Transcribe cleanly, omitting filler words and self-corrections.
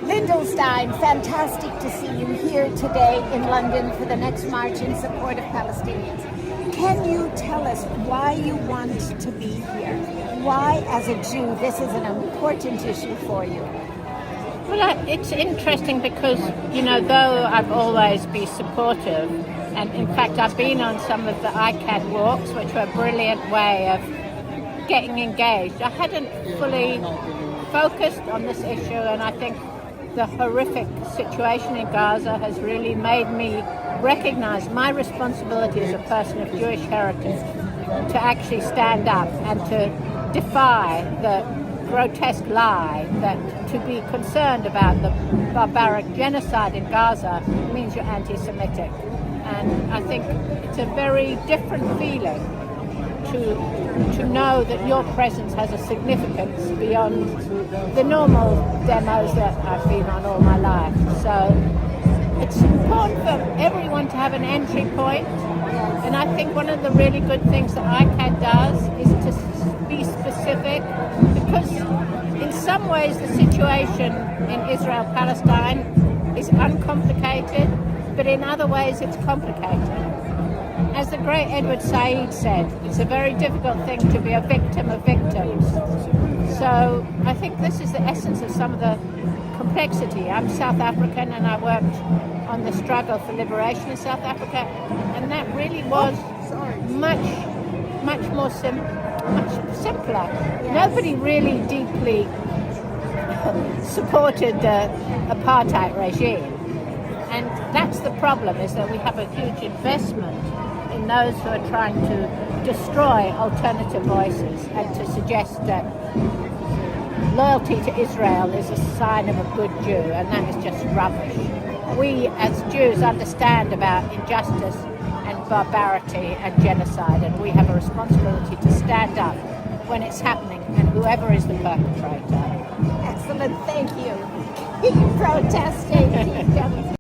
Lyndall Stein, fantastic to see you here today in London for the next march in support of Palestinians. Can you tell us why you want to be here? Why, as a Jew, this is an important issue for you? Well, it's interesting because, though I've always been supportive, and in fact I've been on some of the ICAHD walks, which were a brilliant way of getting engaged, I hadn't fully focused on this issue, and I think the horrific situation in Gaza has really made me recognize my responsibility as a person of Jewish heritage to actually stand up and to defy the grotesque lie that to be concerned about the barbaric genocide in Gaza means you're anti-Semitic. And I think it's a very different feeling to know that your presence has a significance beyond the normal demos that I've been on all my life. So it's important for everyone to have an entry point. And I think one of the really good things that ICAHD does is to be specific, because in some ways the situation in Israel-Palestine is uncomplicated, but in other ways it's complicated. As the great Edward Said said, it's a very difficult thing to be a victim of victims. So I think this is the essence of some of the complexity. I'm South African and I worked on the struggle for liberation in South Africa, and that really was much more simpler. Yes. Nobody really deeply supported the apartheid regime. And that's the problem, is that we have a huge investment in those who are trying to destroy alternative voices and to suggest that loyalty to Israel is a sign of a good Jew, and that is just rubbish. We as Jews understand about injustice and barbarity and genocide, and we have a responsibility to stand up when it's happening, and whoever is the perpetrator. Excellent, thank you. Keep protesting, keep demonstrating.